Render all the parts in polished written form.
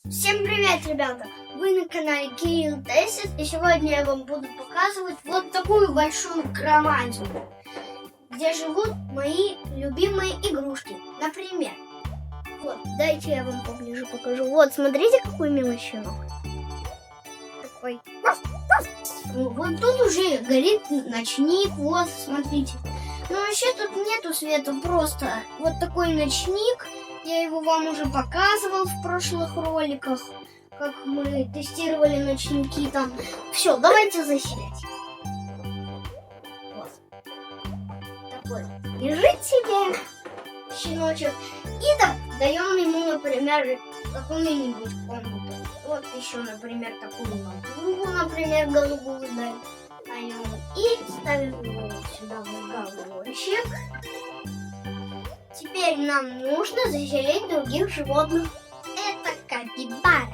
Всем привет, ребята! Вы на канале Кирилл Тесит, и сегодня я вам буду показывать вот такую большую громадину, где живут мои любимые игрушки. Например, вот, дайте я вам поближе покажу. Вот, смотрите, какой милый щенок. Такой. Вот тут уже горит ночник, вот, смотрите. Но вообще тут нету света, просто вот такой ночник. Я его вам уже показывал в прошлых роликах, как мы тестировали ночники там. Все, давайте заселять. Вот. Такой лежит себе щеночек. И так даем ему, например, какую-нибудь комнату. Вот еще, например, такую лампу, например, голубую даем. И ставим его сюда в уголочек. Теперь нам нужно заселить других животных. Это капибара.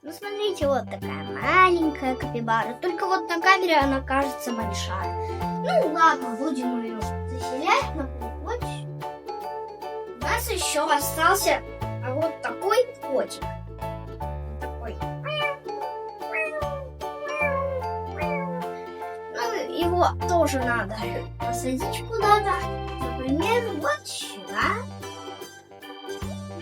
Ну, смотрите, вот такая маленькая капибара. Только вот на камере она кажется большая. Ну, ладно, будем ее заселять. Вот. У нас еще остался вот такой котик. Такой. Ну, его тоже надо посадить куда-то. Например, вот сюда.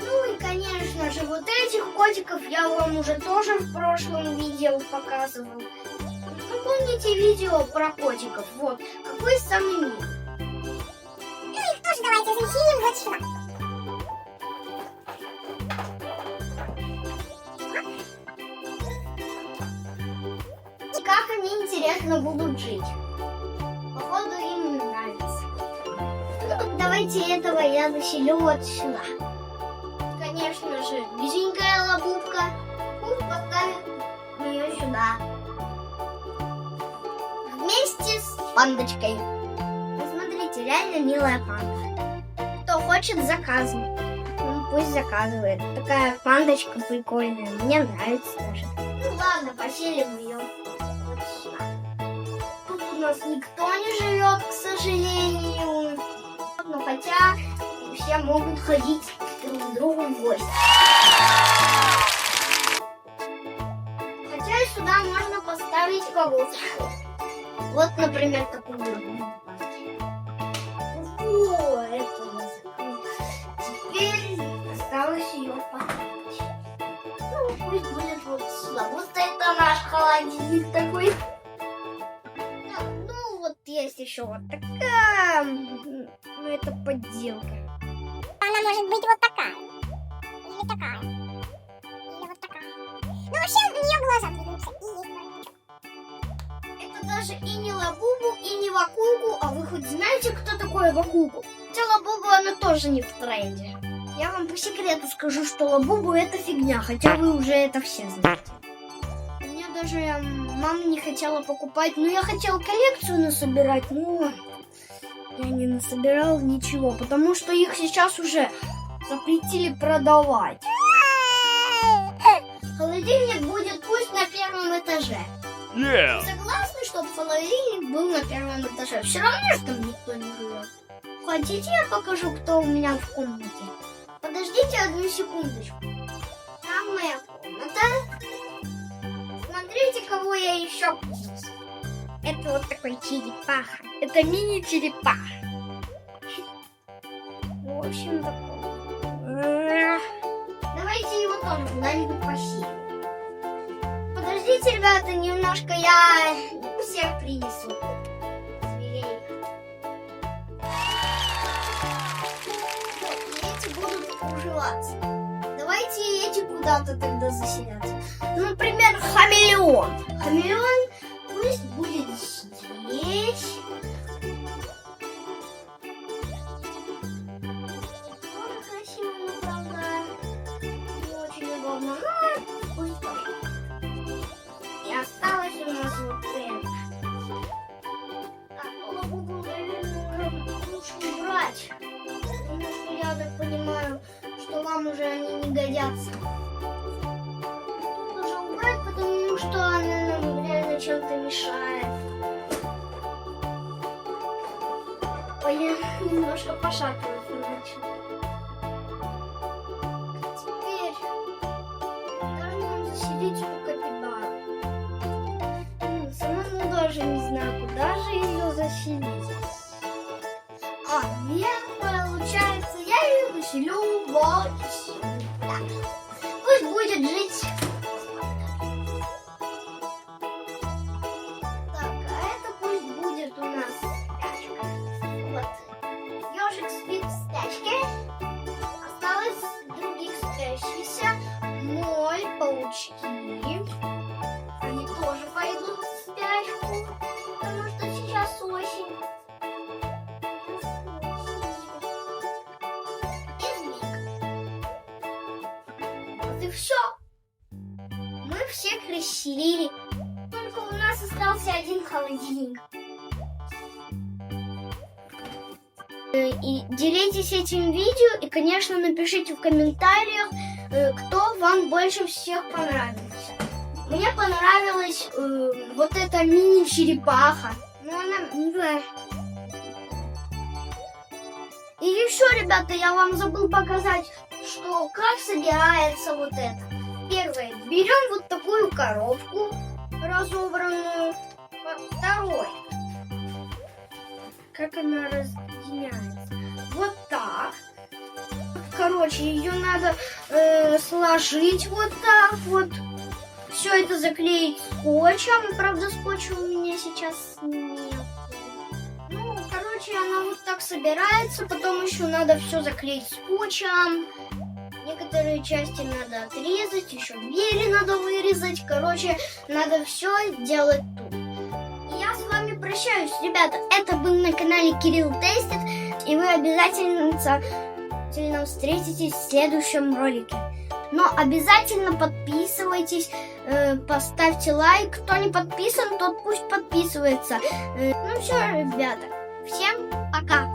Ну и, конечно же, вот этих котиков я вам уже тоже в прошлом видео показывал. Ну, помните видео про котиков? Вот, какой самый милый. Ну их тоже давайте заселим вот сюда. И как они, интересно, будут жить? Походу, им нравится. Ну, давайте этого я заселю вот сюда. Конечно же, безенькая лабубка. Пусть поставим ее сюда. Вместе с пандочкой. Посмотрите, реально милая панда. Кто хочет, заказывать. Ну, пусть заказывает. Такая пандочка прикольная. Мне нравится даже. Ну ладно, поселим ее вот сюда. Тут у нас никто не живет, к сожалению. Но хотя все могут ходить друг к другу в гости. Хотя сюда можно поставить кого-то. Вот, например, такую. О, это у нас. Теперь осталось ее поставить. Ну, пусть будет вот сюда. Вот это наш холодильник такой. Ну, вот есть еще вот такая. Ну, это подделка. Она может быть вот такая. Или такая. Или вот такая. Ну вообще у нее глаза двигаются. И есть воротничок. Это даже и не Лабубу, и не Вакугу. А вы хоть знаете, кто такой Вакугу? Хотя Лабубу, она тоже не в тренде. Я вам по секрету скажу, что Лабубу это фигня, хотя вы уже это все знаете. Мне даже мама не хотела покупать, но я хотела коллекцию насобирать, но я не насобирал ничего, потому что их сейчас уже запретили продавать. Холодильник будет пусть на первом этаже. Согласны, чтобы холодильник был на первом этаже? Все равно, что там никто не живет. Хотите, я покажу, кто у меня в комнате? Подождите одну секундочку. Там моя комната. Смотрите, кого я еще принес. Это вот такой черепаха. Это мини-черепаха. В общем, такой. Давайте его тоже куда-нибудь поселим. Подождите, ребята, немножко я всех принесу. Зверей. Вот, и эти будут уживаться. Давайте эти куда-то тогда заселятся. Ну, например, хамелеон. Хамелеон пусть будет здесь. Тоже красиво, но, правда, не очень удобно. Но пусть тоже. И осталось у нас вот это. Так, ну, буду, наверное, лучше убрать. Потому что я так понимаю, что вам уже они не годятся. Тут уже убрать, потому что она нам реально чем-то мешает. Ой, я немножко пошатываться начала. Теперь повеселить. А вверх получается, я ее выселю вот сюда. Пусть будет жить. Так, а это пусть будет у нас спячка. Вот. Ежик спит в спячке. Осталось других спящихся. Моль, паучки. Они тоже пойдут в спячку, потому что сейчас осень. И змейка. Вот и все. Мы всех расселили. Только у нас остался один холодильник. И делитесь этим видео и, конечно, напишите в комментариях, кто вам больше всех понравился. Мне понравилась вот эта мини-черепаха. Но она милая. И еще, ребята, я вам забыл показать, что как собирается вот это. Первое. Берем вот такую коробку разобранную. Второе. Как она разъединяется. Вот так. Короче, ее надо сложить вот так вот. Все это заклеить скотчем. Правда, скотча у меня сейчас нет. Ну, короче, она вот так собирается. Потом еще надо все заклеить скотчем. Некоторые части надо отрезать. Еще двери надо вырезать. Короче, надо все делать тут. И я с вами прощаюсь, ребята. Это был на канале Кирилл Тестит. И вы обязательно встретитесь в следующем ролике. Но обязательно подписывайтесь, поставьте лайк. Кто не подписан, тот пусть подписывается. Ну все, ребята, всем пока!